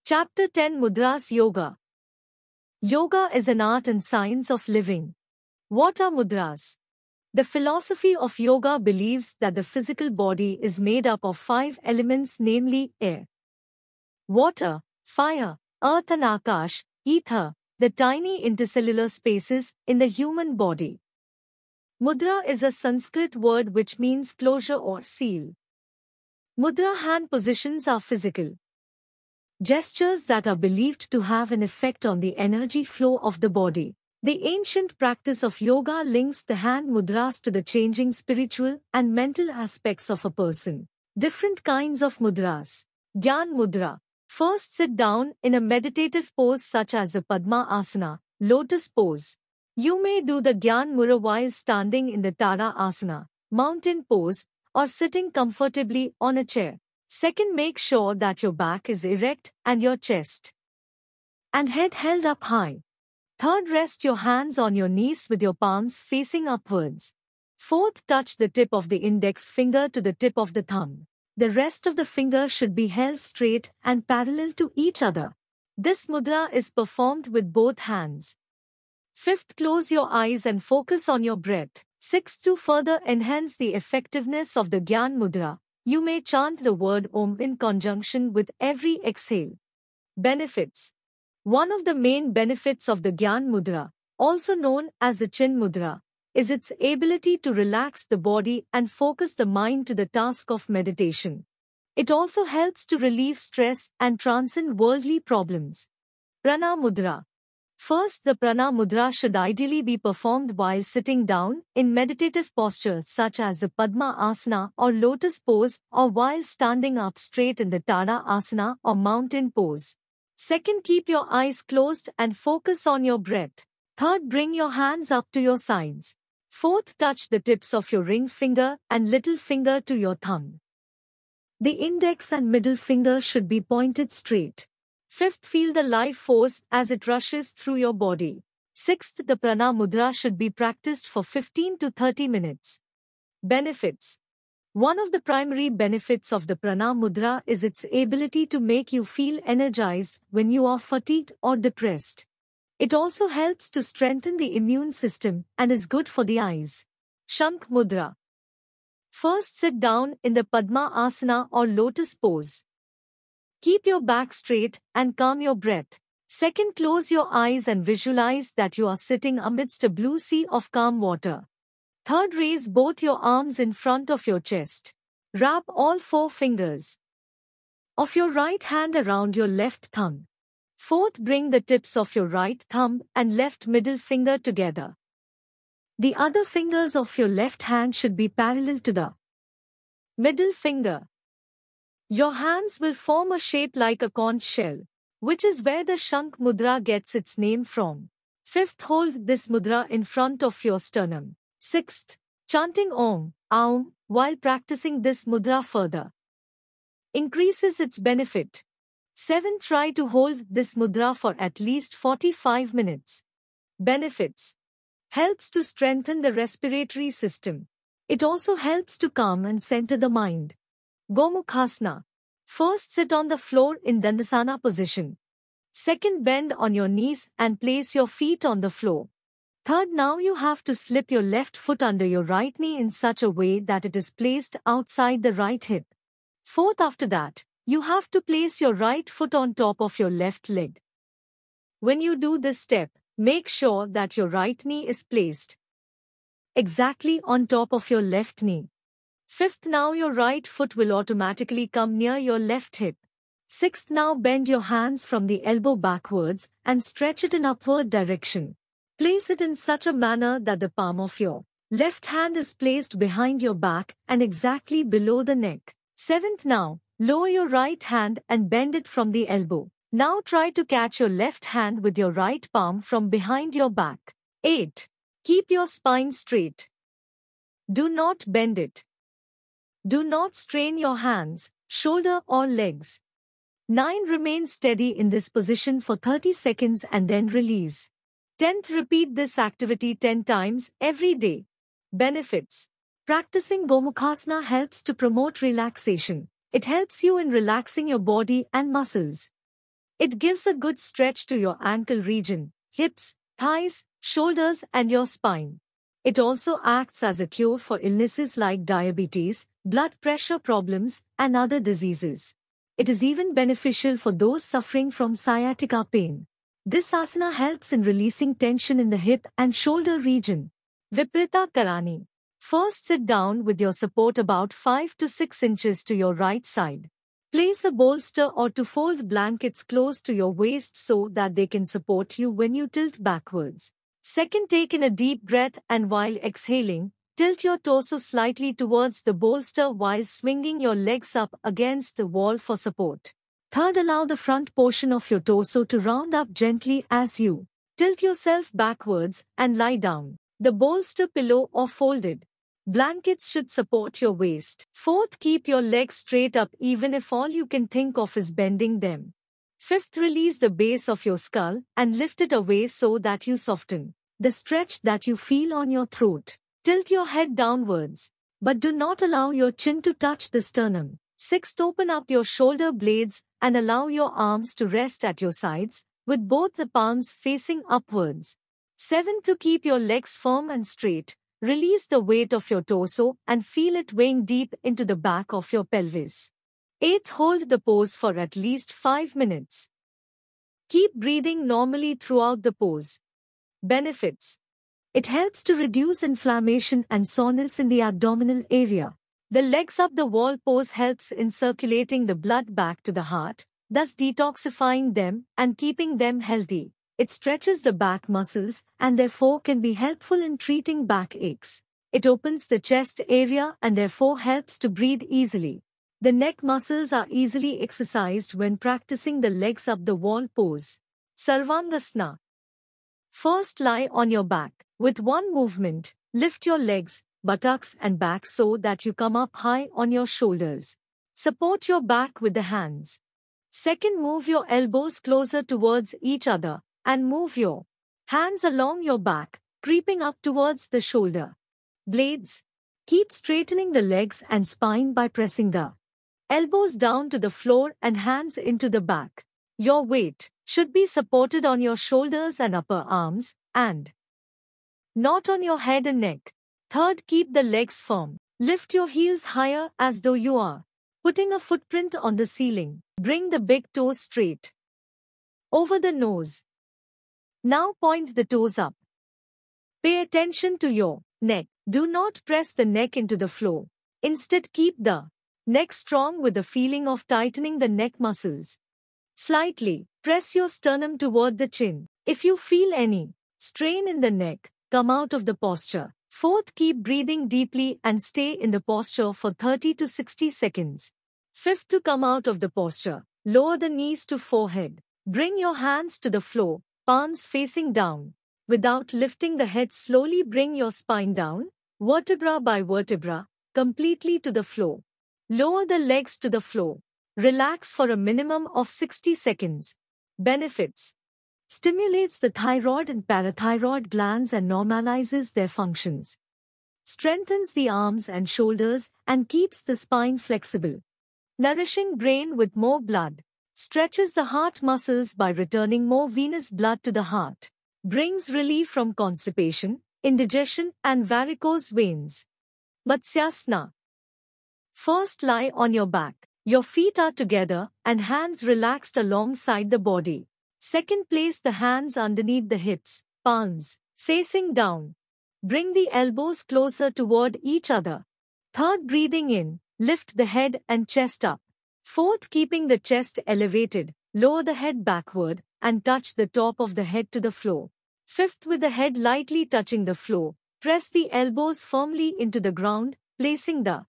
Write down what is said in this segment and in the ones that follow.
Chapter 10 Mudras Yoga. Yoga is an art and science of living. What are mudras? The philosophy of yoga believes that the physical body is made up of 5 elements, namely air, water, fire, earth and akash, ether, the tiny intercellular spaces in the human body. Mudra is a Sanskrit word which means closure or seal. Mudra hand positions are physical gestures that are believed to have an effect on the energy flow of the body. The ancient practice of yoga links the hand mudras to the changing spiritual and mental aspects of a person. Different kinds of mudras. Gyan mudra. First, sit down in a meditative pose such as the Padma Asana, lotus pose. You may do the Gyan mudra while standing in the Tara Asana, mountain pose, or sitting comfortably on a chair. Second, make sure that your back is erect and your chest and head held up high. Third, rest your hands on your knees with your palms facing upwards. Fourth, touch the tip of the index finger to the tip of the thumb. The rest of the finger should be held straight and parallel to each other. This mudra is performed with both hands. Fifth, close your eyes and focus on your breath. Sixth, to further enhance the effectiveness of the Gyan mudra, you may chant the word Om in conjunction with every exhale. Benefits. One of the main benefits of the Gyan mudra, also known as the Chin mudra, is its ability to relax the body and focus the mind to the task of meditation. It also helps to relieve stress and transcend worldly problems. Prana mudra. First, the prana mudra should ideally be performed while sitting down in meditative posture such as the Padma Asana or lotus pose, or while standing up straight in the Tara Asana or mountain pose. Second, keep your eyes closed and focus on your breath. Third, bring your hands up to your sides. Fourth, touch the tips of your ring finger and little finger to your thumb. The index and middle finger should be pointed straight. Fifth, feel the life force as it rushes through your body. Sixth, the prana mudra should be practiced for 15 to 30 minutes. Benefits. One of the primary benefits of the prana mudra is its ability to make you feel energized when you are fatigued or depressed. It also helps to strengthen the immune system and is good for the eyes. Shankh mudra. First, sit down in the Padma Asana or lotus pose. Keep your back straight and calm your breath. Second, close your eyes and visualize that you are sitting amidst a blue sea of calm water. Third, raise both your arms in front of your chest. Wrap all 4 fingers of your right hand around your left thumb. Fourth, bring the tips of your right thumb and left middle finger together. The other fingers of your left hand should be parallel to the middle finger. Your hands will form a shape like a conch shell, which is where the Shankh mudra gets its name from. Fifth, hold this mudra in front of your sternum. Sixth, chanting Om, Aum, while practicing this mudra further increases its benefit. Seventh, try to hold this mudra for at least 45 minutes. Benefits. Helps to strengthen the respiratory system. It also helps to calm and center the mind. Gomukhasana. First, sit on the floor in Dandasana position. Second, bend on your knees and place your feet on the floor. Third, now you have to slip your left foot under your right knee in such a way that it is placed outside the right hip. Fourth, after that, you have to place your right foot on top of your left leg. When you do this step, make sure that your right knee is placed exactly on top of your left knee. Fifth, now your right foot will automatically come near your left hip. Sixth, now bend your hands from the elbow backwards and stretch it in upward direction. Place it in such a manner that the palm of your left hand is placed behind your back and exactly below the neck. Seventh, now lower your right hand and bend it from the elbow. Now try to catch your left hand with your right palm from behind your back. 8. Keep your spine straight. Do not bend it. Do not strain your hands, shoulder or legs. 9. Remain steady in this position for 30 seconds and then release. 10th, repeat this activity 10 times every day. Benefits. Practicing Gomukhasana helps to promote relaxation. It helps you in relaxing your body and muscles. It gives a good stretch to your ankle region, hips, thighs, shoulders, and your spine. It also acts as a cure for illnesses like diabetes, blood pressure problems, and other diseases. It is even beneficial for those suffering from sciatica pain. This asana helps in releasing tension in the hip and shoulder region. Viparita Karani. First sit down with your support about 5 to 6 inches to your right side. Place a bolster or two fold blankets close to your waist so that they can support you when you tilt backwards. Second, take in a deep breath and while exhaling, tilt your torso slightly towards the bolster while swinging your legs up against the wall for support. Third, allow the front portion of your torso to round up gently as you tilt yourself backwards and lie down. The bolster, pillow or folded blankets should support your waist. Fourth, keep your legs straight up even if all you can think of is bending them. Fifth, release the base of your skull and lift it away so that you soften the stretch that you feel on your throat. Tilt your head downwards, but do not allow your chin to touch the sternum. Sixth, open up your shoulder blades and allow your arms to rest at your sides, with both the palms facing upwards. Seventh, to keep your legs firm and straight, release the weight of your torso and feel it weighing deep into the back of your pelvis. Eighth, hold the pose for at least 5 minutes. Keep breathing normally throughout the pose. Benefits. It helps to reduce inflammation and soreness in the abdominal area. The legs up the wall pose helps in circulating the blood back to the heart, thus detoxifying them and keeping them healthy. It stretches the back muscles and therefore can be helpful in treating back aches. It opens the chest area and therefore helps to breathe easily. The neck muscles are easily exercised when practicing the legs up the wall pose. Sarvangasana. First, lie on your back. With one movement, lift your legs, buttocks and back so that you come up high on your shoulders. Support your back with the hands. Second, move your elbows closer towards each other and move your hands along your back, creeping up towards the shoulder blades. Keep straightening the legs and spine by pressing the elbows down to the floor and hands into the back. Your weight should be supported on your shoulders and upper arms, and not on your head and neck. Third, keep the legs firm. Lift your heels higher as though you are putting a footprint on the ceiling. Bring the big toes straight over the nose. Now point the toes up. Pay attention to your neck. Do not press the neck into the floor. Instead, keep the neck strong with the feeling of tightening the neck muscles. Slightly press your sternum toward the chin. If you feel any strain in the neck, come out of the posture. Fourth, keep breathing deeply and stay in the posture for 30 to 60 seconds. Fifth, to come out of the posture, lower the knees to forehead. Bring your hands to the floor, palms facing down. Without lifting the head, slowly bring your spine down, vertebra by vertebra, completely to the floor. Lower the legs to the floor. Relax for a minimum of 60 seconds. Benefits. Stimulates the thyroid and parathyroid glands and normalizes their functions. Strengthens the arms and shoulders and keeps the spine flexible. Nourishing brain with more blood. Stretches the heart muscles by returning more venous blood to the heart. Brings relief from constipation, indigestion and varicose veins. Matsyasana. First, lie on your back. Your feet are together and hands relaxed alongside the body. Second, place the hands underneath the hips, palms facing down. Bring the elbows closer toward each other. Third, breathing in, lift the head and chest up. Fourth, keeping the chest elevated, lower the head backward and touch the top of the head to the floor. Fifth, with the head lightly touching the floor, press the elbows firmly into the ground, placing the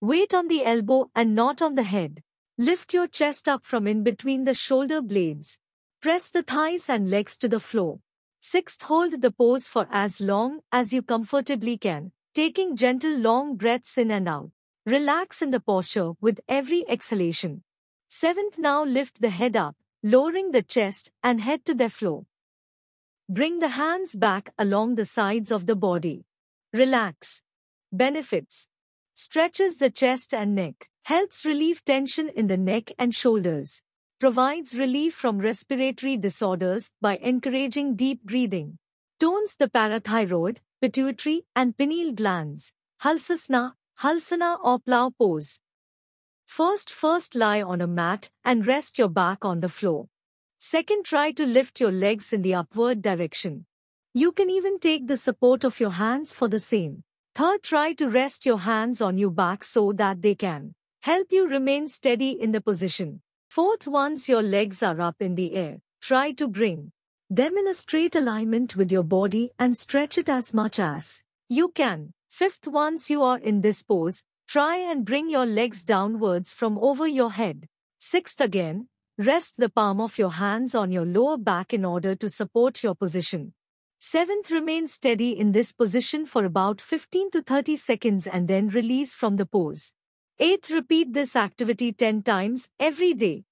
weight on the elbow and not on the head. Lift your chest up from in between the shoulder blades. Press the thighs and legs to the floor. Sixth, hold the pose for as long as you comfortably can, taking gentle long breaths in and out. Relax in the posture with every exhalation. Seventh, now lift the head up, lowering the chest and head to the floor. Bring the hands back along the sides of the body. Relax. Benefits. Stretches the chest and neck. Helps relieve tension in the neck and shoulders. provides relief from respiratory disorders by encouraging deep breathing, tones the parathyroid, pituitary, and pineal glands. Halsana or plow pose. First lie on a mat and rest your back on the floor. Second, try to lift your legs in the upward direction. You can even take the support of your hands for the same. Third, try to rest your hands on your back so that they can help you remain steady in the position. Fourth, once your legs are up in the air, try to bring them in a straight alignment with your body and stretch it as much as you can. Fifth, once you are in this pose, try and bring your legs downwards from over your head. Sixth, again, rest the palm of your hands on your lower back in order to support your position. Seventh, remain steady in this position for about 15 to 30 seconds and then release from the pose. Eighth, repeat this activity 10 times every day.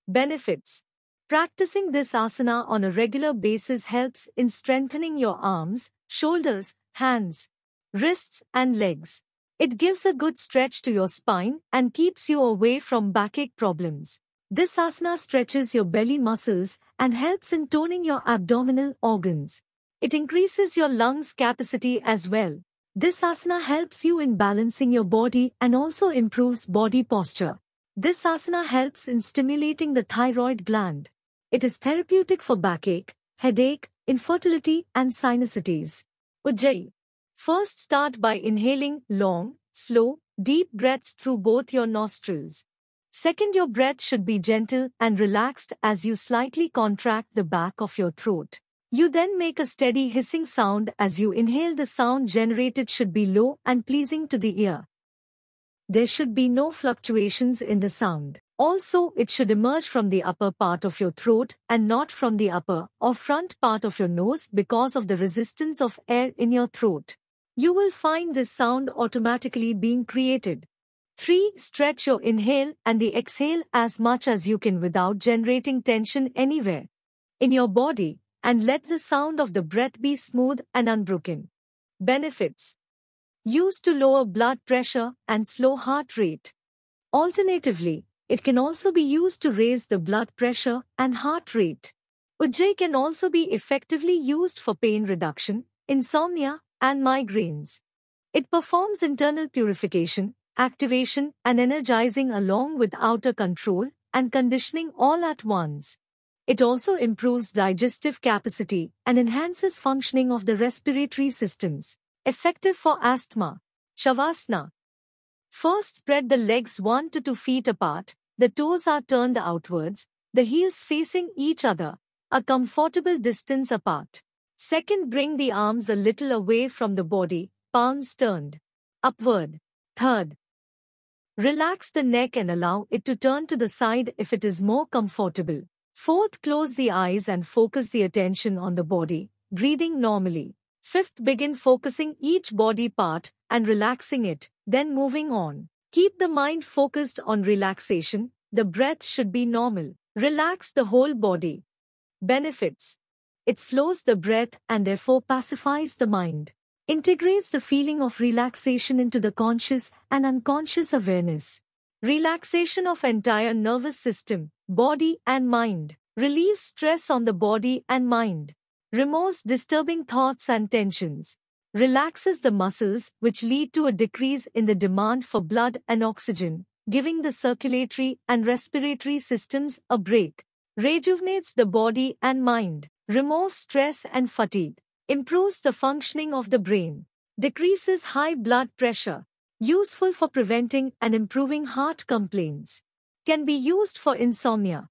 Benefits. Practicing this asana on a regular basis helps in strengthening your arms, shoulders, hands, wrists, and legs. It gives a good stretch to your spine and keeps you away from backache problems. This asana stretches your belly muscles and helps in toning your abdominal organs. It increases your lungs capacity as well. This asana helps you in balancing your body and also improves body posture. This asana helps in stimulating the thyroid gland. It is therapeutic for backache, headache, infertility, and sinusitis. Ujjayi. First, start by inhaling long, slow, deep breaths through both your nostrils. Second, your breath should be gentle and relaxed as you slightly contract the back of your throat. You then make a steady hissing sound as you inhale. The sound generated should be low and pleasing to the ear. There should be no fluctuations in the sound. Also, it should emerge from the upper part of your throat and not from the upper or front part of your nose because of the resistance of air in your throat. You will find this sound automatically being created. 3. Stretch your inhale and the exhale as much as you can without generating tension anywhere in your body, and let the sound of the breath be smooth and unbroken. Benefits. Used to lower blood pressure and slow heart rate. Alternatively, it can also be used to raise the blood pressure and heart rate. Ujjayi can also be effectively used for pain reduction, insomnia, and migraines. It performs internal purification, activation, and energizing along with outer control and conditioning all at once. It also improves digestive capacity and enhances functioning of the respiratory systems. Effective for asthma. Shavasana. First, spread the legs 1 to 2 feet apart. The toes are turned outwards, the heels facing each other, a comfortable distance apart. Second, bring the arms a little away from the body, palms turned upward. Third, relax the neck and allow it to turn to the side if it is more comfortable. Fourth, close the eyes and focus the attention on the body, breathing normally. Fifth, begin focusing each body part and relaxing it, then moving on. Keep the mind focused on relaxation. The breath should be normal. Relax the whole body. Benefits. It slows the breath and therefore pacifies the mind. Integrates the feeling of relaxation into the conscious and unconscious awareness. Relaxation of entire nervous system, body and mind. Relieves stress on the body and mind. Removes disturbing thoughts and tensions. Relaxes the muscles, which lead to a decrease in the demand for blood and oxygen, giving the circulatory and respiratory systems a break. Rejuvenates the body and mind. Removes stress and fatigue. Improves the functioning of the brain. Decreases high blood pressure. Useful for preventing and improving heart complaints. Can be used for insomnia.